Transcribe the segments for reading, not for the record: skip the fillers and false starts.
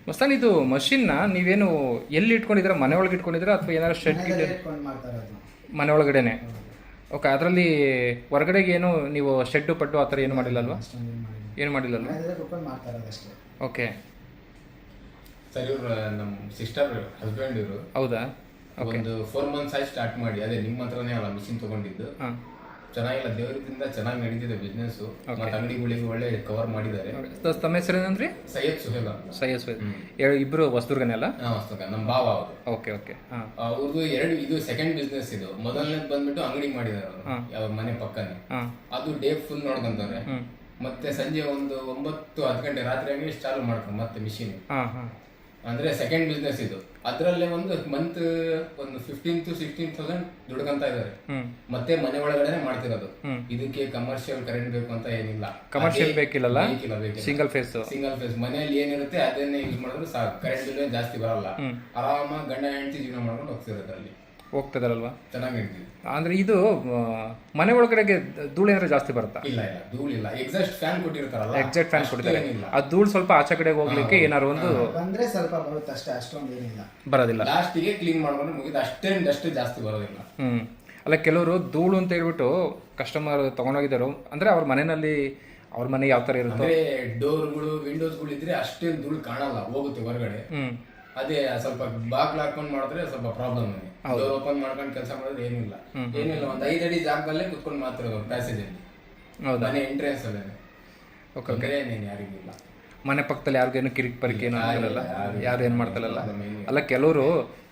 ಮಸ್ತಾನ್, ಇದು ಮಷಿನ್ನ ನೀವೇನು ಎಲ್ಲಿ ಇಟ್ಕೊಂಡಿದ್ದೀರಾ? ಮನೆ ಒಳಗೆ ಇಟ್ಕೊಂಡಿದ್ದೀರಾ ಅಥವಾ ಏನಾದ್ರು ಶೆಡ್ ಗಿಡ್ ಇಟ್ಕೊಂಡು ಮಾಡ್ತಾರೆ ಅದು. ಮನೆ ಒಳಗಡೆನೆ? ಓಕೆ. ಅದರಲ್ಲಿ ಹೊರಗಡೆಗೆ ಏನು ನೀವು ಶೆಡ್ಡು ಪಡ್ಡು ಆ ಥರ ಏನು ಮಾಡಿಲ್ಲ ಅಲ್ವಾ? ಏನು ಮಾಡಿಲ್ಲಲ್ವಾ? ಕುತ್ಕೊಂಡು ಮಾಡ್ತಾರೆ ಅದಷ್ಟೇ. ಓಕೆ ಸರ್, ಇವರು ನಮ್ಮ ಸಿಸ್ಟರ್ ಹಸ್ಬೆಂಡ್ ಇವರು. ಹೌದಾ? ಓಕೆ. ಒಂದು 4 months ಆಗಿ ಸ್ಟಾರ್ಟ್ ಮಾಡಿ, ಅದೇ ನಿಮ್ಮ ಹತ್ರನೇ ಅಲ್ಲ ಮಿಷಿನ್ ತಗೊಂಡಿದ್ದು. ಹಾಂ, ಚೆನ್ನಾಗಿಲ್ಲ, ದೇವರಿಂದ ಚೆನ್ನಾಗಿ ನಡೀತಿದೆ ಬಿಸ್ನೆಸ್. ಮತ್ತೆ ಅಂಗಡಿಗಳಿಗೆ ಒಳ್ಳೆ ಕವರ್ ಮಾಡಿದ್ದಾರೆ. ತಮ್ಮ ಹೆಸರು ಏನಂದ್ರಿ? ಸೈಯದ್ ಸುಹೇಲ್. ಸೈಯದ್ ಇಬ್ಬರು ಹೊಸದುರ್ಗನೇ ಅಲ್ಲ? ನಮ್ಮ ಭಾವ ಅವರು. Okay okay. ಹಾಂ, ಅವ್ರದ್ದು ಇದು ಸೆಕೆಂಡ್ ಬಿಸ್ನೆಸ್. ಇದು ಮೊದಲನೇದು ಬಂದ್ಬಿಟ್ಟು ಅಂಗಡಿ ಮಾಡಿದ್ದಾರೆ ಅವರು, ಯಾವ ಮನೆ ಪಕ್ಕನೆ. ಅದು ಡೇ ಫುಲ್ ನೋಡ್ಕೊಂತಾರೆ. ಮತ್ತೆ ಸಂಜೆ ಒಂದು 9-10 ಗಂಟೆ ರಾತ್ರಿ ಆಗಿ ಚಾಲು ಮಾಡ್ತಾರೆ ಮತ್ತೆ ಮಿಷಿನ್. ಅಂದ್ರೆ ಸೆಕೆಂಡ್ ಬಿಸ್ನೆಸ್ ಇದು. ಅದ್ರಲ್ಲೇ ಒಂದು ಮಂತ್ ಒಂದು 15,000-16,000 ದುಡ್ಕಂತ ಇದಾರೆ. ಮತ್ತೆ ಮನೆ ಒಳಗಡೆ ಮಾಡ್ತಿರೋದು. ಇದಕ್ಕೆ ಕಮರ್ಷಿಯಲ್ ಕರೆಂಟ್ ಬೇಕು ಅಂತ ಏನಿಲ್ಲ. ಕಮರ್ಷಿಯಲ್ ಬೇಕಿಲ್ಲ, ಸಿಂಗಲ್ ಫೇಸ್ ಮನೆಯಲ್ಲಿ ಏನಿರುತ್ತೆ ಅದನ್ನೇ ಯೂಸ್ ಮಾಡಿದ್ರೆ ಸಾಕು. ಕರೆಂಟ್ ಬಿಲ್ ಜಾಸ್ತಿ ಬರಲ್ಲ. ಆರಾಮಾಗಿ ಗಂಡ ಹೆಂಡತಿ ಜೀವನ ಮಾಡ್ಕೊಂಡು ಹೋಗ್ತಿರೋದು ಅಲ್ಲಿ. ಹೋಗ್ತದಲ್ವಾ? ಚೆನ್ನಾಗಿ ಹೇಳ್ತೀವಿ. ಅಂದ್ರೆ ಇದು ಮನೆ ಒಳಗಡೆಗೆ ಧೂಳು ಏನಾದ್ರು ಜಾಸ್ತಿ ಬರುತ್ತಾ? ಇಲ್ಲ ಇಲ್ಲ, ಧೂಳಿಲ್ಲ. ಎಕ್ಸಾಸ್ಟ್ ಫ್ಯಾನ್ ಕೊಟ್ಟಿರ್ತಾರಲ್ಲ, ಎಕ್ಸಾಕ್ಟ್ ಫ್ಯಾನ್ ಕೊಟ್ಟಿದ್ದಾರೆ. ಆ ಧೂಳು ಸ್ವಲ್ಪ ಆಚೆ ಕಡೆ ಹೋಗ್ಲಿಕ್ಕೆ ಏನಾದ್ರು ಒಂದು ಬಂದ್ರೆ ಸ್ವಲ್ಪ ಬರುತ್ತೆ ಅಷ್ಟೇ, ಅಷ್ಟೊಂದು ಏನಿಲ್ಲ, ಬರೋದಿಲ್ಲ. ಲಾಸ್ಟಿಗೆ ಕ್ಲೀನ್ ಮಾಡ್ಕೊಂಡು ಮುಗಿದು ಅಷ್ಟೇ ಜಾಸ್ತಿ ಬರೋದಿಲ್ಲ. ಅಲ್ಲ, ಕೆಲವರು ಧೂಳು ಅಂತ ಹೇಳ್ಬಿಟ್ಟು ಕಸ್ಟಮರ್ ತಗೊಂಡೋಗಿದ್ದಾರೆ. ಅಂದ್ರೆ ಅವ್ರ ಮನೆಯಲ್ಲಿ ಅವ್ರ ಮನೆ ಯಾವ ತರ ಇರುತ್ತೆ, ಡೋರ್ಗಳು ವಿಂಡೋಸ್ಗಳು ಇದ್ರೆ ಅಷ್ಟೇನು ಧೂಳು ಕಾಣಲ್ಲ, ಹೋಗುತ್ತೆ ಹೊರಗಡೆ. ಅದೇ ಸ್ವಲ್ಪ ಬಾಗ್ಲು ಹಾಕೊಂಡ್ ಮಾಡಿದ್ರೆ ಸ್ವಲ್ಪ ಪ್ರಾಬ್ಲಮ್. ಡೋರ್ ಓಪನ್ ಮಾಡ್ಕೊಂಡು ಕೆಲಸ ಮಾಡಿದ್ರೆ ಏನಿಲ್ಲ. ಒಂದ್ 5 ಅಡಿ ಜಾಗದಲ್ಲೇ ಕುತ್ಕೊಂಡು ಮಾತ್ರ ಪ್ಯಾಸೇಜ್ ಅಲ್ಲಿ, ಮನೆ ಎಂಟ್ರೆನ್ಸ್ ಅಲ್ಲೇ. ಯಾರಿಗಿಲ್ಲ, ಮನೆ ಪಕ್ಕದಲ್ಲಿ ಯಾರಿಗೇನು ಕಿರಿಕ್ ಪರಿಕೆ ಏನೋ ಆಗಲ್ಲ, ಯಾರು ಏನ್ ಮಾಡ್ತಾರಲ್ಲ. ಅಲ್ಲ, ಕೆಲವರು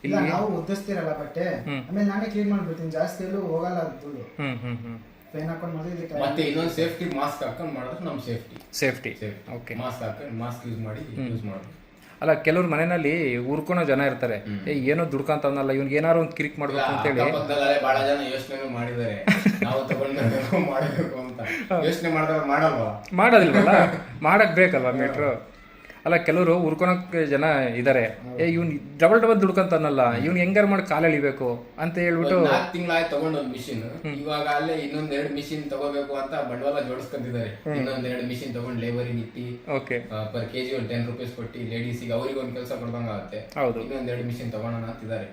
ಇಲ್ಲ, ನಾವು ಉದ್ದಿಸ್ತಿರಲ್ಲ ಬಟ್ಟೆ, ಆಮೇಲೆ ನಾನೇ ಕ್ಲೀನ್ ಮಾಡ್ಬಿಡ್ತೀನಿ. ಜಾಸ್ತಿ ಎಲ್ಲೂ ಹೋಗಲ್ಲ ಧೂಳು. ಫೇನ್ ಹಾಕೊಂಡು ಮಾಡಿದ್ರೆ. ಮತ್ತೆ ಇನ್ನೊಂದು ಸೇಫ್ಟಿ ಮಾಸ್ಕ್ ಹಾಕೊಂಡು ಮಾಡಿದ್ರೆ ನಮ್ ಸೇಫ್ಟಿ. ಓಕೆ. ಮಾಸ್ಕ್ ಹಾಕೊಂಡು ಮಾಸ್ಕ್ ಯೂಸ್ ಮಾಡಿ. ಅಲ್ಲ, ಕೆಲವ್ರ ಮನೆಯಲ್ಲಿ ಉರ್ಕೊಳೋ ಜನ ಇರ್ತಾರೆ. ಏನೋ ದುಡ್ಕಂತವನಲ್ಲ, ಇವ್ನಿಗೆ ಏನಾರು ಒಂದು ಕಿರಿಕ್ ಮಾಡ್ಬೇಕು ಅಂತೇಳಿ ಬಹಳ ಜನ ಯೋಚನೆ ಮಾಡಿದ್ದಾರೆ, ನಾವು ತಗೊಂಡು ಮಾಡಬೇಕು ಅಂತ. ಯೋಚನೆ ಮಾಡಿದಾಗ ಮಾಡೋದಿಲ್ವಲ್ಲ, ಮಾಡಕ್ ಬೇಕಲ್ವಾ ಮೀಟ್ರು. ಅಲ್ಲ, ಕೆಲವರು ಉರ್ಕೊಳಕ್ಕೆ ಜನ ಇದಾರೆ. ಇವ್ನ್ ಡಬಲ್ ದುಡ್ಕಂತಾನಲ್ಲ, ಇವ್ನ್ ಹೆಂಗಾರು ಮಾಡಿ ಕಾಲ ಎಳಿಬೇಕು ಅಂತ ಹೇಳ್ಬಿಟ್ಟು 4 ತಿಂಗಳಾಯ್ತು ತಗೊಂಡು ಒಂದು ಮಿಷಿನ್. ಇವಾಗ ಅಲ್ಲೇ ಇನ್ನೊಂದ್ 2 ಮಿಷಿನ್ ತಗೋಬೇಕು ಅಂತ ಬಂಡವಾಳ ಜೋಡಿಸ್ಕೊಂತಿದ್ದಾರೆ. ಇನ್ನೊಂದ್ 2 ಮಿಷಿನ್ ತಗೊಂಡು ಲೇಬರಿಗೆ ಇಟ್ಟಿ ಪರ್ ಕೆಜಿ ಒಂದು 10 ರೂಪೀಸ್ ಕೊಟ್ಟು ಲೇಡೀಸಿಗೆ ಅವ್ರಿಗೆ ಒಂದು ಕೆಲಸ ಕೊಡ್ದಂಗ ಆಗುತ್ತೆ. ಇನ್ನೊಂದ್ 2 ಮಿಷಿನ್ ತಗೋಣ ಅಂತಿದ್ದಾರೆ.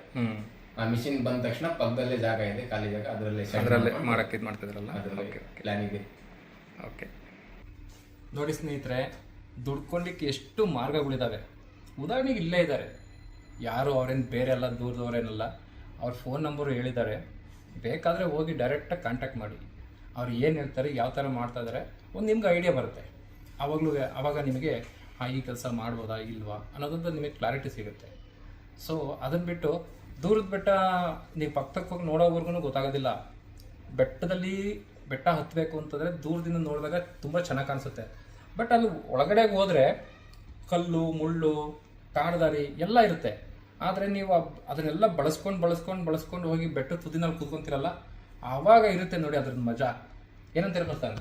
ಆ ಮಿಷಿನ್ ಬಂದ ತಕ್ಷಣ ಪಕ್ಕದಲ್ಲೇ ಜಾಗ ಇದೆ, ಖಾಲಿ ಜಾಗ, ಅದರಲ್ಲೇ ಮಾಡಕ್ಕೆ ಇದು ಮಾಡ್ತಿದ್ರಲ್ಲ, ಪ್ಲಾನ್ ಇದೆ. ಓಕೆ. ನೋಡಿ ಸ್ನೇಹಿತರೆ, ದುಡ್ಕೊಳ್ಲಿಕ್ಕೆ ಎಷ್ಟು ಮಾರ್ಗಗಳಿದ್ದಾವೆ. ಉದಾಹರಣೆಗೆ ಇಲ್ಲೇ ಇದ್ದಾರೆ ಯಾರು, ಅವ್ರೇನು ಬೇರೆ ಎಲ್ಲ ದೂರದವರೇನಲ್ಲ. ಅವ್ರ ಫೋನ್ ನಂಬರು ಹೇಳಿದ್ದಾರೆ, ಬೇಕಾದರೆ ಹೋಗಿ ಡೈರೆಕ್ಟಾಗಿ ಕಾಂಟ್ಯಾಕ್ಟ್ ಮಾಡಿ. ಅವ್ರು ಏನು ಹೇಳ್ತಾರೆ, ಯಾವ ಥರ ಮಾಡ್ತಾ ಇದ್ದಾರೆ, ಒಂದು ನಿಮ್ಗೆ ಐಡಿಯಾ ಬರುತ್ತೆ. ಆವಾಗ ನಿಮಗೆ ಈ ಕೆಲಸ ಮಾಡ್ಬೋದಾ ಇಲ್ವಾ ಅನ್ನೋದಂತ ನಿಮಗೆ ಕ್ಲಾರಿಟಿ ಸಿಗುತ್ತೆ. ಸೊ ಅದನ್ನು ಬಿಟ್ಟು ದೂರದ ಬೆಟ್ಟ ನೀವು ಪಕ್ಕಕ್ಕೆ ಹೋಗಿ ನೋಡೋವರೆಗೂ ಗೊತ್ತಾಗೋದಿಲ್ಲ. ಬೆಟ್ಟ ಹತ್ತಬೇಕು ಅಂತಂದರೆ ದೂರದಿಂದ ನೋಡಿದಾಗ ತುಂಬ ಚೆನ್ನಾಗಿ ಕಾಣಿಸುತ್ತೆ. ಬಟ್ ಅಲ್ಲಿ ಒಳಗಡೆ ಹೋದರೆ ಕಲ್ಲು ಮುಳ್ಳು ಕಾಡ್ದಾರಿ ಎಲ್ಲ ಇರುತ್ತೆ. ಆದರೆ ನೀವು ಅದನ್ನೆಲ್ಲ ಬಳಸ್ಕೊಂಡು ಹೋಗಿ ಬೆಟ್ಟ ತುದಿನಲ್ಲಿ ಕೂತ್ಕೊಂತೀರಲ್ಲ, ಆವಾಗ ಇರುತ್ತೆ ನೋಡಿ ಅದ್ರ ಮಜಾ. ಏನಂತ ಬರ್ತಾರೆ,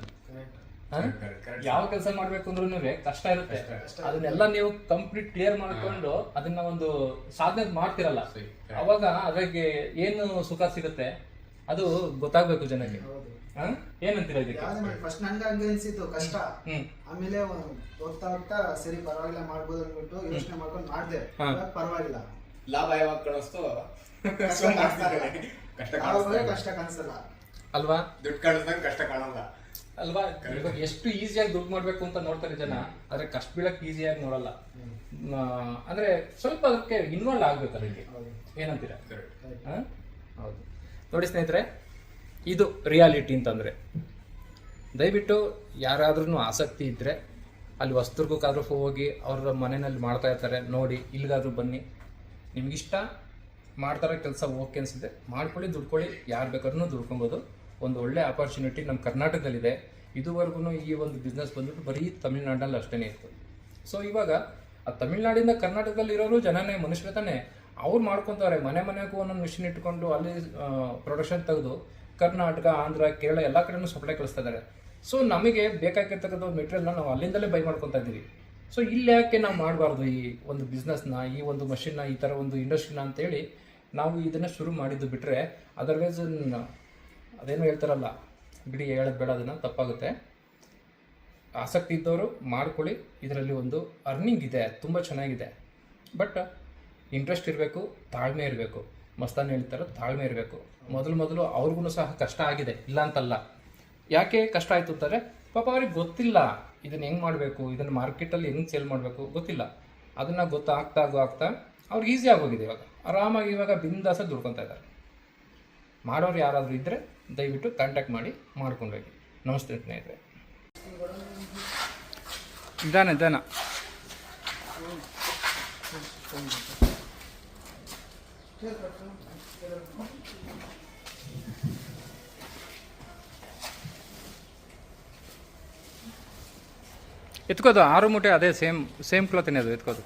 ಯಾವ ಕೆಲಸ ಮಾಡ್ಬೇಕು ಅಂದ್ರೂ ಕಷ್ಟ ಇರುತ್ತೆ. ಅದನ್ನೆಲ್ಲ ನೀವು ಕಂಪ್ಲೀಟ್ ಕ್ಲಿಯರ್ ಮಾಡ್ಕೊಂಡು ಅದನ್ನ ಒಂದು ಸಾಧನೆ ಮಾಡ್ತಿರಲ್ಲ, ಅವಾಗ ಅದಕ್ಕೆ ಏನು ಸುಖ ಸಿಗುತ್ತೆ ಅದು ಗೊತ್ತಾಗ್ಬೇಕು ಜನಕ್ಕೆ. ಏನಂತೀರ ಇದಕ್ಕೆ? ಫಸ್ಟ್ ನಂಗೆ ಹಂಗೆ ಅನ್ಸಿತ್ತು ಕಷ್ಟ. ಆಮೇಲೆ ಹೋಗ್ತಾ ಸರಿ ಪರವಾಗಿಲ್ಲ ಮಾಡ್ಬೋದು ಅಂದ್ಬಿಟ್ಟು ಯೋಚನೆ ಮಾಡ್ಕೊಂಡು ಮಾಡಿದೆ. ಪರವಾಗಿಲ್ಲ, ಲಾಭ ಯಾವಾಗ ಕಾಣಿಸ್ತೋ ಕಷ್ಟ ಕಾಣಿಸಲ್ಲ ಅಲ್ವಾ? ದುಡ್ಡು ಕಾಣಿಸ್ದಾಗ ಕಷ್ಟ ಕಾಣಲ್ಲ ಅಲ್ವಾ? ಇವಾಗ ಎಷ್ಟು ಈಸಿಯಾಗಿ ದುಡ್ಡು ಮಾಡ್ಬೇಕು ಅಂತ ನೋಡ್ತಾರೆ ಜನ, ಆದ್ರೆ ಕಷ್ಟ ಬೀಳಕ್ ಈಸಿಯಾಗಿ ನೋಡಲ್ಲ. ಅಂದ್ರೆ ಸ್ವಲ್ಪ ಅದಕ್ಕೆ ಇನ್ವಾಲ್ವ್ ಆಗ್ಬೇಕು ಅದಕ್ಕೆ. ಏನಂತೀರ? ಹೌದು. ನೋಡಿ ಸ್ನೇಹಿತರೆ, ಇದು ರಿಯಾಲಿಟಿ ಅಂತಂದರೆ. ದಯವಿಟ್ಟು ಯಾರಾದ್ರೂ ಆಸಕ್ತಿ ಇದ್ದರೆ ಅಲ್ಲಿ ಹೊಸದುರ್ಗಕ್ಕಾದ್ರೂ ಹೋಗಿ ಅವ್ರ ಮನೆಯಲ್ಲಿ ಮಾಡ್ತಾ ಇರ್ತಾರೆ ನೋಡಿ, ಇಲ್ಲಿಗಾದ್ರೂ ಬನ್ನಿ. ನಿಮಗಿಷ್ಟ ಮಾಡ್ತಾರೆ ಕೆಲಸ ಓಕೆ ಅನಿಸಿದೆ ಮಾಡ್ಕೊಳ್ಳಿ, ದುಡ್ಕೊಳ್ಳಿ. ಯಾರು ಬೇಕಾದ್ರೂ ದುಡ್ಕೊಬೋದು. ಒಂದು ಒಳ್ಳೆ ಆಪರ್ಚುನಿಟಿ ನಮ್ಮ ಕರ್ನಾಟಕದಲ್ಲಿದೆ. ಇದುವರೆಗೂ ಈ ಒಂದು ಬಿಸ್ನೆಸ್ ಬಂದ್ಬಿಟ್ಟು ಬರೀ ತಮಿಳ್ನಾಡಿನಲ್ಲಿ ಅಷ್ಟೇ ಇತ್ತು. ಸೊ ಇವಾಗ ಆ ತಮಿಳ್ನಾಡಿಂದ ಕರ್ನಾಟಕದಲ್ಲಿ ಇರೋರು ಜನನೇ ಮನುಷ್ಯರೇ ತಾನೆ, ಅವ್ರು ಮಾಡ್ಕೊತಾರೆ. ಮನೆಗೂ ಒಂದೊಂದು ಮಿಷಿನ್ ಇಟ್ಕೊಂಡು ಅಲ್ಲಿ ಪ್ರೊಡಕ್ಷನ್ ತೆಗೆದು ಕರ್ನಾಟಕ, ಆಂಧ್ರ, ಕೇರಳ ಎಲ್ಲ ಕಡೆನೂ ಸಪ್ಲೈ ಕಳಿಸ್ತಾ ಇದ್ದಾರೆ. ಸೊ ನಮಗೆ ಬೇಕಾಗಿರ್ತಕ್ಕಂಥ ಮೆಟೀರಿಯಲ್ನ ನಾವು ಅಲ್ಲಿಂದಲೇ ಬೈ ಮಾಡ್ಕೊತಾ ಇದ್ದೀವಿ. ಸೊ ಇಲ್ಲಿ ಯಾಕೆ ನಾವು ಮಾಡಬಾರ್ದು ಈ ಒಂದು ಬಿಸ್ನೆಸ್ನ, ಈ ಒಂದು ಮಷಿನ್ನ, ಈ ಥರ ಒಂದು ಇಂಡಸ್ಟ್ರಿನ ಅಂತೇಳಿ ನಾವು ಇದನ್ನು ಶುರು ಮಾಡಿದ್ದು. ಬಿಟ್ಟರೆ ಅದರ್ವೈಸ್ ಅದೇನು ಹೇಳ್ತಾರಲ್ಲ, ಬಿಡಿ ಹೇಳೋದು ಬೇಡ, ಅದನ್ನು ತಪ್ಪಾಗುತ್ತೆ. ಆಸಕ್ತಿ ಇದ್ದವರು ಮಾಡ್ಕೊಳ್ಳಿ. ಇದರಲ್ಲಿ ಒಂದು ಅರ್ನಿಂಗ್ ಇದೆ, ತುಂಬ ಚೆನ್ನಾಗಿದೆ. ಬಟ್ ಇಂಟ್ರೆಸ್ಟ್ ಇರಬೇಕು, ತಾಳ್ಮೆ ಇರಬೇಕು. ಮಸ್ತಾನ್ ಹೇಳ್ತಾರೆ, ತಾಳ್ಮೆ ಇರಬೇಕು. ಮೊದಲು ಅವ್ರಿಗೂ ಸಹ ಕಷ್ಟ ಆಗಿದೆ, ಇಲ್ಲ ಅಂತಲ್ಲ. ಯಾಕೆ ಕಷ್ಟ ಆಯಿತು ಅಂತಾರೆ, ಪಾಪ ಅವ್ರಿಗೆ ಗೊತ್ತಿಲ್ಲ ಇದನ್ನು ಹೆಂಗೆ ಮಾಡಬೇಕು, ಇದನ್ನು ಮಾರ್ಕೆಟಲ್ಲಿ ಹೆಂಗೆ ಸೇಲ್ ಮಾಡಬೇಕು ಗೊತ್ತಿಲ್ಲ. ಅದನ್ನು ಆಗ್ತಾ ಅವ್ರಿಗೆ ಈಸಿ ಆಗೋಗಿದೆ. ಇವಾಗ ಆರಾಮಾಗಿ ಇವಾಗ ಬಿಂದಾಸ ದುಡ್ಕೊತಾ ಇದ್ದಾರೆ. ಮಾಡೋರು ಯಾರಾದರೂ ಇದ್ದರೆ ದಯವಿಟ್ಟು ಕಾಂಟ್ಯಾಕ್ಟ್ ಮಾಡಿ ಮಾಡ್ಕೊಂಡು ಹೋಗಿ. ನಮಸ್ತೆ ಸ್ನೇಹಿತರೆ. ಇದಾನ ಎತ್ಕೋದು 6 ಮೂಟೆ ಅದೇ ಸೇಮ್ ಕ್ಲಾತಿನೇ ಅದು ಎತ್ಕೋದು.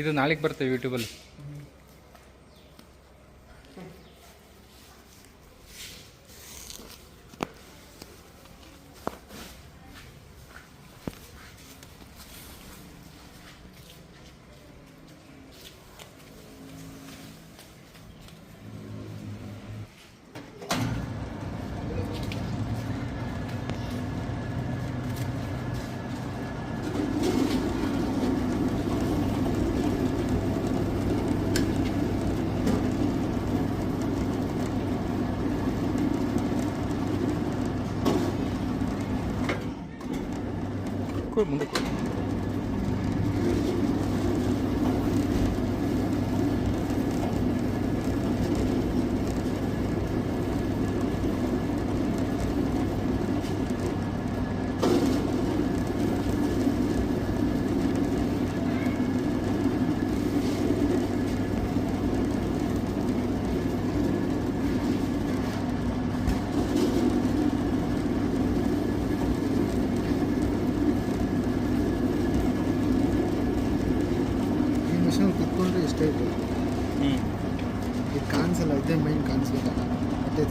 ಇದು ನಾಳೆಗೆ ಬರ್ತೇವೆ ಯೂಟ್ಯೂಬಲ್ಲಿ. ಮುಂದೆ ಕುತ್ಕೊಂಡ್ರೆ ಇಷ್ಟೇ ಇತ್ತು. ಇದು ಕಾಣಿಸಲ್ಲ, ಇದೇ ಮೈನ್ ಕಾಣಿಸ್ಬೇಕಲ್ಲ, ಅಟ್ಟೆ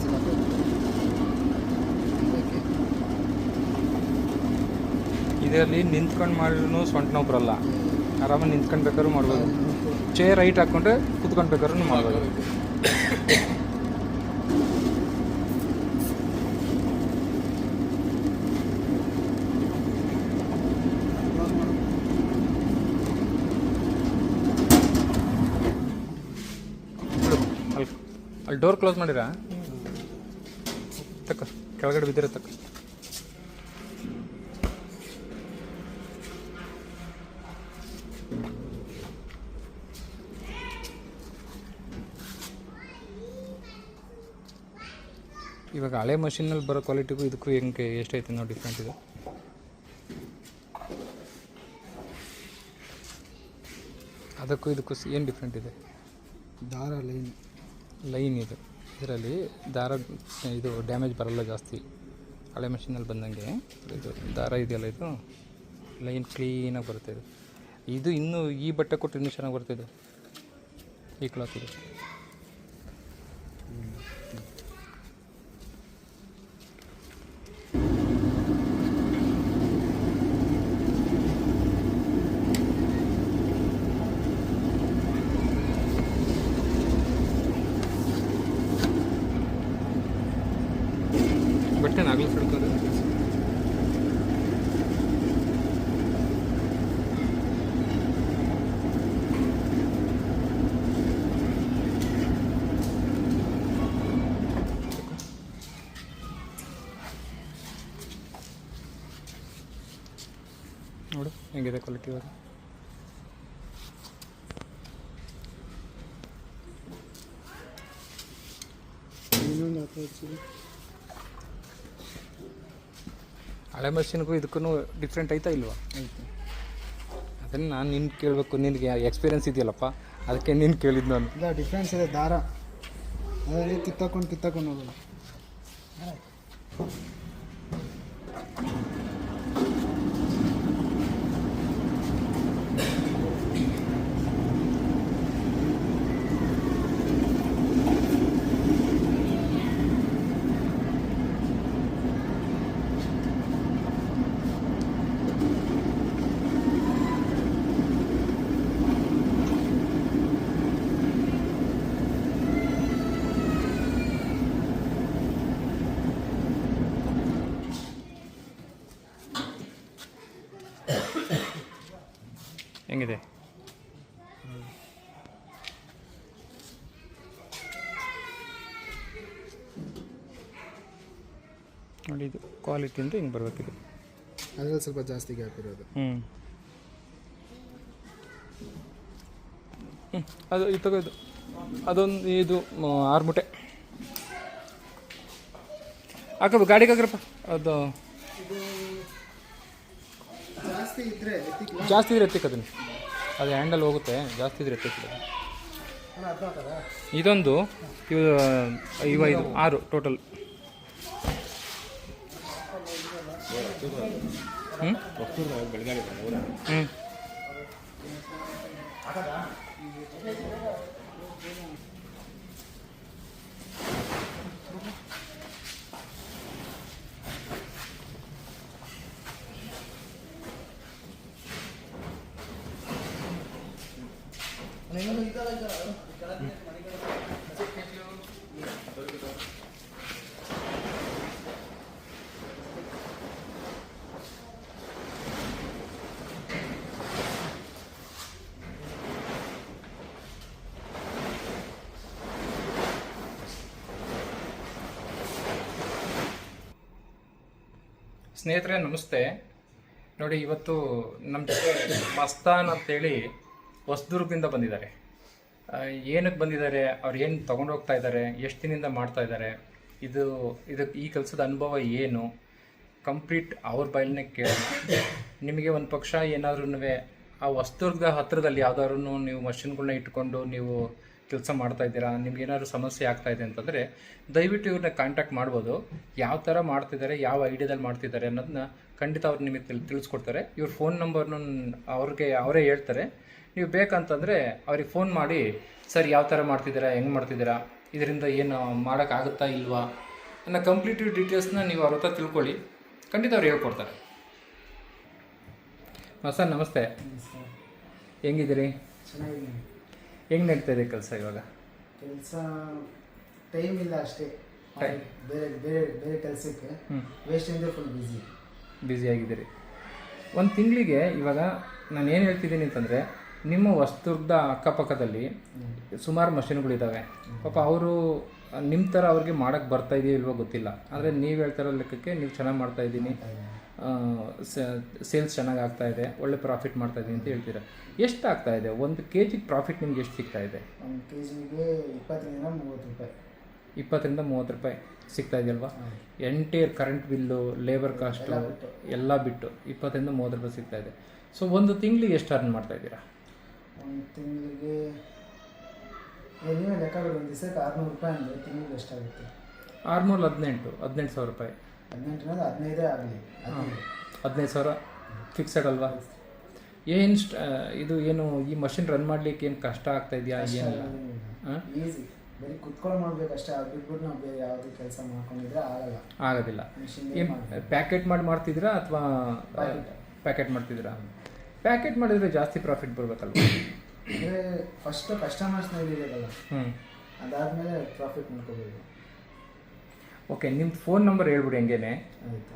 ಇದರಲ್ಲಿ ನಿಂತ್ಕೊಂಡು ಮಾಡಿದ್ರು ಸೊಂಟ ನೋವು ಬರಲ್ಲ. ಆರಾಮಾಗಿ ನಿಂತ್ಕೊಂಡು ಬೇಕಾದ್ರೂ ಮಾಡ್ಬೋದು. ಚೇರ್ ಹೈಟ್ ಹಾಕ್ಕೊಂಡ್ರೆ ಕುತ್ಕೊಂಡು ಬೇಕಾದ್ರೂ ಮಾಡ್ಬೋದು. ಅಲ್ಲಿ ಡೋರ್ ಕ್ಲೋಸ್ ಮಾಡಿರಾ ತಕ್ಕ ಕೆಳಗಡೆ ಬಿದ್ದಿರ ತಕ್ಕ. ಇವಾಗ ಹಳೆ ಮಷೀನಲ್ಲಿ ಬರೋ ಕ್ವಾಲಿಟಿಗೂ ಇದಕ್ಕೂ ಹೆಂಗೆ ಎಷ್ಟೈತೆ ನಾವು ಡಿಫ್ರೆಂಟ್ ಇದೆ. ಅದಕ್ಕೂ ಇದಕ್ಕೂ ಏನು ಡಿಫ್ರೆಂಟ್ ಇದೆ? ದಾರ ಲೈನ್ ಇದು. ಇದರಲ್ಲಿ ದಾರ ಇದು ಡ್ಯಾಮೇಜ್ ಬರಲ್ಲ ಜಾಸ್ತಿ. ಹಳೆ ಮಷೀನಲ್ಲಿ ಬಂದಂಗೆ ಇದು ದಾರ ಇದೆಯಲ್ಲ, ಇದು ಲೈನ್ ಕ್ಲೀನಾಗಿ ಬರುತ್ತೆ. ಇದು ಇನ್ನೂ ಈ ಬಟ್ಟೆ ಕೊಟ್ಟು ಇನ್ನೂ ಚೆನ್ನಾಗಿ ಬರ್ತಿದೆ ಈ ಕ್ಲಾತ್. ಇದು ಬಟ್ಟೆನ ಆಗಲಿ ಹಿಡ್ಕೋದು. ನೋಡು ಹೆಂಗಿದೆ ಕ್ವಾಲಿಟಿ ಅವರು. ಹಳೆ ಮಷೀನ್ಗೂ ಇದಕ್ಕೂ ಡಿಫ್ರೆಂಟ್ ಐತಾ ಇಲ್ವಾ? ಅದನ್ನು ನಾನು ನಿನ್ನ ಕೇಳಬೇಕು. ನಿನಗೆ ಎಕ್ಸ್ಪೀರಿಯನ್ಸ್ ಇದೆಯಲ್ಲಪ್ಪ, ಅದಕ್ಕೆ ನೀನು ಕೇಳಿದ್ದು ನಾನು. ಇಲ್ಲ, ಡಿಫ್ರೆನ್ಸ್ ಇದೆ. ದಾರ ಅದೇ ಕಿತ್ತಾಕೊಂಡು ಹೋಗೋದು. ಹೆಂಗಿದೆ? ನೋಡಿ, ಇದು ಕ್ವಾಲಿಟಿಯಿಂದ ಹಿಂಗೆ ಬರಬೇಕಿದೆ. ಅದ್ರಲ್ಲಿ ಸ್ವಲ್ಪ ಜಾಸ್ತಿ ಗ್ಯಾಪ್ ಇರೋದು. ಅದು ಇದು ತಗೋ, ಇದು ಅದೊಂದು, ಇದು 6 ಮೂಟೆ ಹಾಕಪ್ಪ, ಗಾಡಿಗೆ ಹಾಕ್ರಪ್ಪ. ಅದು ಜಾಸ್ತಿ ಇದ್ರೆ ಎತ್ತಿಕ್ಕೆ ಅದನ್ನು, ಅದು ಹ್ಯಾಂಡಲ್ ಹೋಗುತ್ತೆ. ಜಾಸ್ತಿ ಇದ್ರೆ ಎತ್ತಿಕ್ಕೆ. ಇದೊಂದು ಇವ 6 ಟೋಟಲ್. ಸ್ನೇಹಿತರೆ ನಮಸ್ತೆ. ನೋಡಿ, ಇವತ್ತು ನಮ್ಮ ಜೊತೆ ಮಸ್ತಾನ್ ಅಂತೇಳಿ ಹೊಸದುರ್ಗದಿಂದ ಬಂದಿದ್ದಾರೆ. ಏನಕ್ಕೆ ಬಂದಿದ್ದಾರೆ, ಅವ್ರು ಏನು ತೊಗೊಂಡೋಗ್ತಾ ಇದ್ದಾರೆ, ಎಷ್ಟು ದಿನದಿಂದ ಮಾಡ್ತಾ ಇದ್ದಾರೆ, ಇದಕ್ಕೆ ಈ ಕೆಲಸದ ಅನುಭವ ಏನು, ಕಂಪ್ಲೀಟ್ ಅವ್ರ ಬಾಯಲ್ಲೇ ಕೇಳಿ. ನಿಮಗೆ ಒಂದು ಪಕ್ಷ ಏನಾದ್ರೂ ಆ ಹೊಸದುರ್ಗದ ಹತ್ತಿರದಲ್ಲಿ ಯಾವ್ದಾದ್ರು ನೀವು ಮಷಿನ್ಗಳನ್ನ ಇಟ್ಕೊಂಡು ನೀವು ಕೆಲಸ ಮಾಡ್ತಾ ಇದ್ದೀರಾ, ನಿಮ್ಗೆ ಏನಾದ್ರು ಸಮಸ್ಯೆ ಆಗ್ತಾ ಇದೆ ಅಂತಂದರೆ ದಯವಿಟ್ಟು ಇವ್ರನ್ನ ಕಾಂಟ್ಯಾಕ್ಟ್ ಮಾಡ್ಬೋದು. ಯಾವ ಥರ ಮಾಡ್ತಿದ್ದಾರೆ, ಯಾವ ಐಡಿಯಾದಲ್ಲಿ ಮಾಡ್ತಿದ್ದಾರೆ ಅನ್ನೋದನ್ನ ಖಂಡಿತ ಅವ್ರು ನಿಮಗೆ ತಿಳಿಸ್ಕೊಡ್ತಾರೆ. ಇವ್ರ ಫೋನ್ ನಂಬರ್ನ ಅವರೇ ಹೇಳ್ತಾರೆ. ನೀವು ಬೇಕಂತಂದರೆ ಅವ್ರಿಗೆ ಫೋನ್ ಮಾಡಿ, ಸರ್ ಯಾವ ಥರ ಮಾಡ್ತಿದ್ದೀರಾ, ಹೆಂಗೆ ಮಾಡ್ತಿದ್ದೀರಾ, ಇದರಿಂದ ಏನು ಮಾಡೋಕ್ಕಾಗುತ್ತಾ ಇಲ್ವಾ ಅನ್ನೋ ಕಂಪ್ಲೀಟ್ ಡೀಟೇಲ್ಸ್ನ ನೀವು ಅವ್ರ ಹತ್ರ ತಿಳ್ಕೊಳ್ಳಿ. ಖಂಡಿತ ಅವ್ರು ಹೇಳ್ಕೊಡ್ತಾರೆ. ಸರ್ ನಮಸ್ತೆ, ಹೆಂಗಿದ್ದೀರಿ? ಚೆನ್ನಾಗಿದೆ. ಹೆಂಗೆ ನಡೀತಾ ಇದೆ ಕೆಲಸ? ಇವಾಗ ಕೆಲಸ ಟೈಮ್ ಇಲ್ಲ ಅಷ್ಟೇ. ಬೇರೆ ಬೇರೆ ಬೇರೆ ಕೆಲಸಕ್ಕೆ ವೇಸ್ಟಿಂದ ಫುಲ್ ಬ್ಯುಸಿ ಆಗಿದ್ದೀರಿ. ಒಂದು ತಿಂಗಳಿಗೆ ಇವಾಗ ನಾನು ಏನು ಹೇಳ್ತಿದ್ದೀನಿ ಅಂತಂದರೆ, ನಿಮ್ಮ ಹೊಸದುರ್ಗದ ಅಕ್ಕಪಕ್ಕದಲ್ಲಿ ಸುಮಾರು ಮಷಿನ್ಗಳಿದ್ದಾವೆ. ಪಾಪ ಅವರು ನಿಮ್ಮ ಥರ ಅವ್ರಿಗೆ ಮಾಡೋಕ್ಕೆ ಬರ್ತಾ ಇದೆಯೋ ಇಲ್ವೋ ಗೊತ್ತಿಲ್ಲ. ಆದರೆ ನೀವು ಹೇಳ್ತಾರೋ ಲೆಕ್ಕಕ್ಕೆ ನೀವು ಚೆನ್ನಾಗಿ ಮಾಡ್ತಾ ಇದ್ದೀನಿ, ಸೇಲ್ಸ್ ಚೆನ್ನಾಗಿ ಆಗ್ತಾ ಇದೆ, ಒಳ್ಳೆ ಪ್ರಾಫಿಟ್ ಮಾಡ್ತಾ ಇದ್ದೀನಿ ಅಂತ ಹೇಳ್ತೀರಾ. ಎಷ್ಟು ಆಗ್ತಾ ಇದೆ? 1 kg ಪ್ರಾಫಿಟ್ ನಿಮ್ಗೆ ಎಷ್ಟು ಸಿಗ್ತಾ ಇದೆ? 1 kgಗೆ 20ರಿಂದ 30 ರೂಪಾಯಿ. 20ರಿಂದ 30 ರೂಪಾಯಿ ಸಿಗ್ತಾ ಇದೆಯಲ್ವಾ? Entire current bill, labour cost ಎಲ್ಲ ಬಿಟ್ಟು 20ರಿಂದ 30 ರೂಪಾಯಿ ಸಿಗ್ತಾ ಇದೆ. ಸೊ ಒಂದು ತಿಂಗಳಿಗೆ ಎಷ್ಟು ಅರ್ನ್ ಮಾಡ್ತಾ ಇದ್ದೀರಾ? ಒಂದು ತಿಂಗಳಿಗೆ ನೀವೇ ಲೆಕ್ಕ ಬಿಡಿ. ಒಂದು ದಿವಸಕ್ಕೆ 600 ರೂಪಾಯಿ ಅಂದರೆ ತಿಂಗಳಿಗೆ ಎಷ್ಟಾಗುತ್ತೆ? 18,000 ರೂಪಾಯಿ. 18 15 ಆಗಲಿ, 15,000 ಫಿಕ್ಸೆಡ್ ಅಲ್ವಾ? ಏನು ಇದು ಏನು ಈ ಮಷಿನ್ ರನ್ ಮಾಡ್ಲಿಕ್ಕೆ ಏನು ಕಷ್ಟ ಆಗ್ತಾ ಇದೆಯಾ? ಏನಿಲ್ಲ, ಈಸಿ. ಬರೀ ಕುತ್ಕೊಂಡು ಮಾಡ್ಬೇಕಷ್ಟೇ. ಅದು ಬಿಟ್ಬಿಟ್ಟು ನಾವು ಬೇರೆ ಯಾವುದೇ ಕೆಲಸ ಮಾಡ್ಕೊಂಡಿದ್ರೆ ಆಗೋದಿಲ್ಲ. ಪ್ಯಾಕೆಟ್ ಮಾಡ್ತಿದ್ದೀರಾ ಅಥವಾ ಪ್ಯಾಕೆಟ್ ಮಾಡ್ತಿದ್ದೀರಾ? ಪ್ಯಾಕೆಟ್ ಮಾಡಿದರೆ ಜಾಸ್ತಿ ಪ್ರಾಫಿಟ್ ಬರಬೇಕಲ್ವ? ಅಂದರೆ ಫಸ್ಟು ಕಸ್ಟಮರ್ಸ್ನ ಹಿಡಿಬೇಕಲ್ಲ, ಅದಾದಮೇಲೆ ಪ್ರಾಫಿಟ್ ಮಾಡ್ಕೋಬೇಕು. ಓಕೆ, ನಿಮ್ಮ ಫೋನ್ ನಂಬರ್ ಹೇಳ್ಬಿಡಿ. ಹೆಂಗೇನೆ ಆಯಿತು.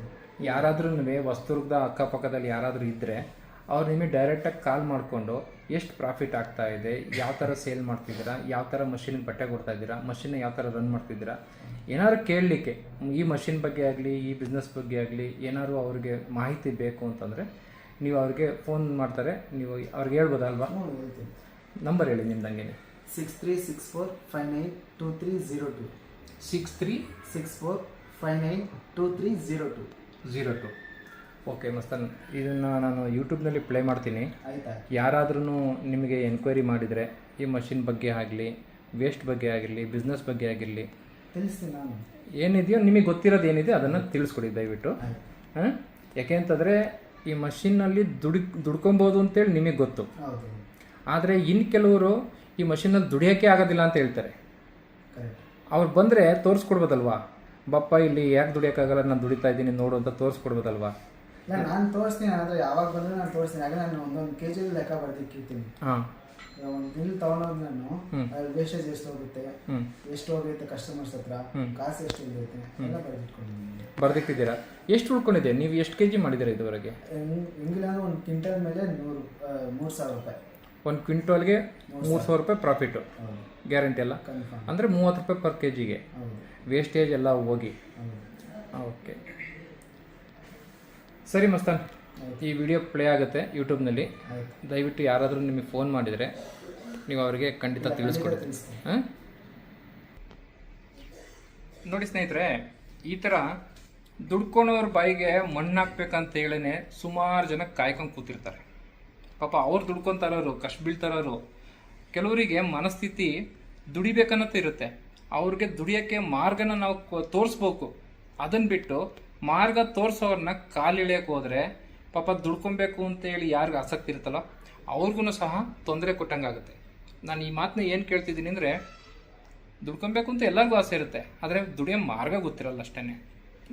ಯಾರಾದ್ರೂ ಹೊಸದುರ್ಗದ ಅಕ್ಕಪಕ್ಕದಲ್ಲಿ ಯಾರಾದರೂ ಇದ್ದರೆ ಅವ್ರು ನಿಮಗೆ ಡೈರೆಕ್ಟಾಗಿ ಕಾಲ್ ಮಾಡಿಕೊಂಡು ಎಷ್ಟು ಪ್ರಾಫಿಟ್ ಆಗ್ತಾ ಇದೆ, ಯಾವ ಥರ ಸೇಲ್ ಮಾಡ್ತಿದ್ದೀರಾ, ಯಾವ ಥರ ಮಷಿನ್ಗೆ ಬಟ್ಟೆ ಕೊಡ್ತಾ ಇದ್ದೀರಾ, ಮಷಿನ್ನ ಯಾವ ಥರ ರನ್ ಮಾಡ್ತಿದ್ದೀರಾ, ಏನಾದ್ರು ಕೇಳಲಿಕ್ಕೆ, ಈ ಮಷಿನ್ ಬಗ್ಗೆ ಆಗಲಿ ಈ ಬಿಸ್ನೆಸ್ ಬಗ್ಗೆ ಆಗಲಿ ಏನಾದ್ರು ಅವ್ರಿಗೆ ಮಾಹಿತಿ ಬೇಕು ಅಂತಂದರೆ ನೀವು ಅವ್ರಿಗೆ ಫೋನ್ ಮಾಡ್ತಾರೆ. ನೀವು ಅವ್ರಿಗೆ ಹೇಳ್ಬೋದಲ್ವಾ? ಹೇಳ್ತೀನಿ. ನಂಬರ್ ಹೇಳಿ ನಿಮ್ದಂಗೆ. 6364592302. 6364592302. ಓಕೆ ಮಸ್ತಾನ್, ಇದನ್ನು ನಾನು ಯೂಟ್ಯೂಬ್ನಲ್ಲಿ ಪ್ಲೇ ಮಾಡ್ತೀನಿ. ಆಯಿತಾ? ಯಾರಾದ್ರೂ ನಿಮಗೆ ಎನ್ಕ್ವೈರಿ ಮಾಡಿದರೆ ಈ ಮಷಿನ್ ಬಗ್ಗೆ ಆಗಲಿ, ವೇಸ್ಟ್ ಬಗ್ಗೆ ಆಗಿರಲಿ, ಬಿಸ್ನೆಸ್ ಬಗ್ಗೆ ಆಗಿರಲಿ, ತಿಳಿಸ್ತೀನಿ ನಾನು. ಏನಿದೆಯೋ ನಿಮಗೆ ಗೊತ್ತಿರೋದು ಏನಿದೆ ಅದನ್ನು ತಿಳಿಸ್ಕೊಡಿ ದಯವಿಟ್ಟು. ಹಾಂ, ಯಾಕೆ ಅಂತಂದರೆ ಈ ಮಷಿನ್ನಲ್ಲಿ ದುಡ್ಕೊಬೋದು ಅಂತೇಳಿ ನಿಮಗೆ ಗೊತ್ತು. ಆದರೆ ಇನ್ನು ಕೆಲವರು ಈ ಮಷಿನಲ್ಲಿ ದುಡಿಯೋಕ್ಕೆ ಆಗೋದಿಲ್ಲ ಅಂತ ಹೇಳ್ತಾರೆ. ಅವ್ರು ಬಂದರೆ ತೋರಿಸ್ಕೊಡ್ಬೋದಲ್ವಾ? ಬಪ್ಪ ಇಲ್ಲಿ ಯಾಕೆ ದುಡಿಯೋಕ್ಕಾಗಲ್ಲ, ನಾನು ದುಡಿತಾ ಇದ್ದೀನಿ ನೋಡು ಅಂತ ತೋರಿಸ್ಕೊಡ್ಬೋದಲ್ವಾ? ಇಲ್ಲ, ನಾನು ತೋರಿಸ್ತೀನಿ. ಆದರೆ ಯಾವಾಗ ಬಂದರೆ ನಾನು ತೋರಿಸ್ತೀನಿ. ಯಾಕಂದರೆ ನಾನು ಒಂದೊಂದು KG ಲೆಕ್ಕ ಬರ್ದಿಕ್ಕಿರ್ತೀನಿ. ಹಾಂ, ಒಂದು ಬಿಲ್ ತಗೊಂಡೋದ್ಮೇಲೆ ವೇಸ್ಟೇಜ್ ಎಷ್ಟು ಹೋಗುತ್ತೆ, ಎಷ್ಟು ಹೋಗುತ್ತೆ ಕಸ್ಟಮರ್ಸ್ ಹತ್ರ, ಕಾಸು ಎಷ್ಟು ಹೋಗುತ್ತೆ ಎಲ್ಲ ಬರೆದಿಟ್ಕೊಂಡಿದ್ದೀನಿ. ಬರ್ದಿಟ್ಟಿದ್ದೀರಾ? ಎಷ್ಟು ಉಳ್ಕೊಂಡಿದೆ? ನೀವು ಎಷ್ಟು kg ಮಾಡಿದ್ದೀರಾ ಇದುವರೆಗೆ? ಹೆಂಗಿಲ್ಲ ಅಂದ್ರೆ ಒಂದು ಕ್ವಿಂಟಲ್ ಮೇಲೆ 3,000 ರೂಪಾಯಿ. ಒಂದು ಕ್ವಿಂಟಲ್ಗೆ 3,000 ರೂಪಾಯಿ ಪ್ರಾಫಿಟ್ಟು ಗ್ಯಾರಂಟಿ ಅಲ್ಲ? ಕನ್ಫರ್ಮ್. ಅಂದರೆ 30 ರೂಪಾಯಿ ಪರ್ kgಗೆ ವೇಸ್ಟೇಜ್ ಎಲ್ಲ ಹೋಗಿ. ಓಕೆ, ಸರಿ ಮಸ್ತಾನ್, ಈ ವಿಡಿಯೋ ಪ್ಲೇ ಆಗುತ್ತೆ ಯೂಟ್ಯೂಬ್ನಲ್ಲಿ. ದಯವಿಟ್ಟು ಯಾರಾದರೂ ನಿಮಗೆ ಫೋನ್ ಮಾಡಿದರೆ ನೀವು ಅವರಿಗೆ ಖಂಡಿತ ತಿಳಿಸ್ಕೊಡ್ತೀವಿ. ಹಾಂ, ನೋಡಿ ಸ್ನೇಹಿತರೆ, ಈ ಥರ ದುಡ್ಕೊಳೋರ ಬಾಯಿಗೆ ಮಣ್ಣು ಹಾಕ್ಬೇಕಂತ ಹೇಳೇ ಸುಮಾರು ಜನ ಕಾಯ್ಕೊಂಡು ಕೂತಿರ್ತಾರೆ. ಪಾಪ ಅವ್ರು ದುಡ್ಕೊತಾರೋರು, ಕಷ್ಟ ಬೀಳ್ತಾರೋರು. ಕೆಲವರಿಗೆ ಮನಸ್ಥಿತಿ ದುಡಿಬೇಕನ್ನೋದು ಇರುತ್ತೆ, ಅವ್ರಿಗೆ ದುಡಿಯೋಕ್ಕೆ ಮಾರ್ಗನ ನಾವು ತೋರಿಸ್ಬೇಕು. ಅದನ್ನು ಬಿಟ್ಟು ಮಾರ್ಗ ತೋರಿಸೋರನ್ನ ಕಾಲಿಳಿಯೋಕೆ ಹೋದರೆ ಪಾಪ ದುಡ್ಕೊಬೇಕು ಅಂತೇಳಿ ಯಾರಿಗೆ ಆಸಕ್ತಿ ಇರುತ್ತಲ್ಲ ಅವ್ರಿಗೂ ಸಹ ತೊಂದರೆ ಕೊಟ್ಟಂಗಾಗುತ್ತೆ. ನಾನು ಈ ಮಾತನ್ನ ಏನು ಕೇಳ್ತಿದ್ದೀನಿ ಅಂದರೆ, ದುಡ್ಕೊಬೇಕು ಅಂತ ಎಲ್ಲರಿಗೂ ಆಸೆ ಇರುತ್ತೆ, ಆದರೆ ದುಡಿಯೋ ಮಾರ್ಗ ಗೊತ್ತಿರಲ್ಲ ಅಷ್ಟೇ.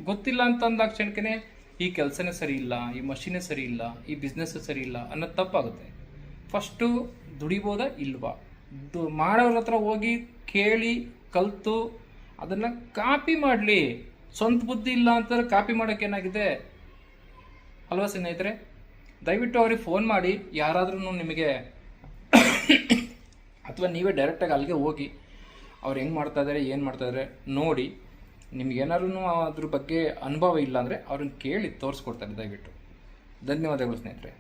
ಗೊತ್ತಿಲ್ಲ ಅಂತಂದಾಗ ಕ್ಷಣಕ್ಕೆ ಈ ಕೆಲಸನೇ ಸರಿ ಇಲ್ಲ, ಈ ಮಷೀನೇ ಸರಿ ಇಲ್ಲ, ಈ ಬಿಸ್ನೆಸ್ಸೇ ಸರಿ ಇಲ್ಲ ಅನ್ನೋದು ತಪ್ಪಾಗುತ್ತೆ. ಫಸ್ಟು ದುಡಿಬೋದಾ ಇಲ್ವಾ, ಮಾಡೋರ ಹತ್ರ ಹೋಗಿ ಕೇಳಿ ಕಲಿತು ಅದನ್ನು ಕಾಪಿ ಮಾಡಲಿ. ಸ್ವಂತ ಬುದ್ಧಿ ಇಲ್ಲ ಅಂತಂದ್ರೆ ಕಾಪಿ ಮಾಡೋಕ್ಕೆ ಏನಾಗಿದೆ ಅಲ್ವಾ ಸ್ನೇಹಿತರೆ? ದಯವಿಟ್ಟು ಅವ್ರಿಗೆ ಫೋನ್ ಮಾಡಿ, ಯಾರಾದ್ರೂ ನಿಮಗೆ ಅಥವಾ ನೀವೇ ಡೈರೆಕ್ಟಾಗಿ ಅಲ್ಲಿಗೆ ಹೋಗಿ ಅವ್ರು ಹೆಂಗೆ ಮಾಡ್ತಾಯಿದ್ದಾರೆ, ಏನು ಮಾಡ್ತಾಯಿದ್ದಾರೆ ನೋಡಿ. ನಿಮ್ಗೇನಾದ್ರೂ ಅದ್ರ ಬಗ್ಗೆ ಅನುಭವ ಇಲ್ಲ ಅಂದರೆ ಅವ್ರನ್ನ ಕೇಳಿ ತೋರಿಸ್ಕೊಡ್ತಾರೆ. ದಯವಿಟ್ಟು ಧನ್ಯವಾದಗಳು ಸ್ನೇಹಿತರೆ.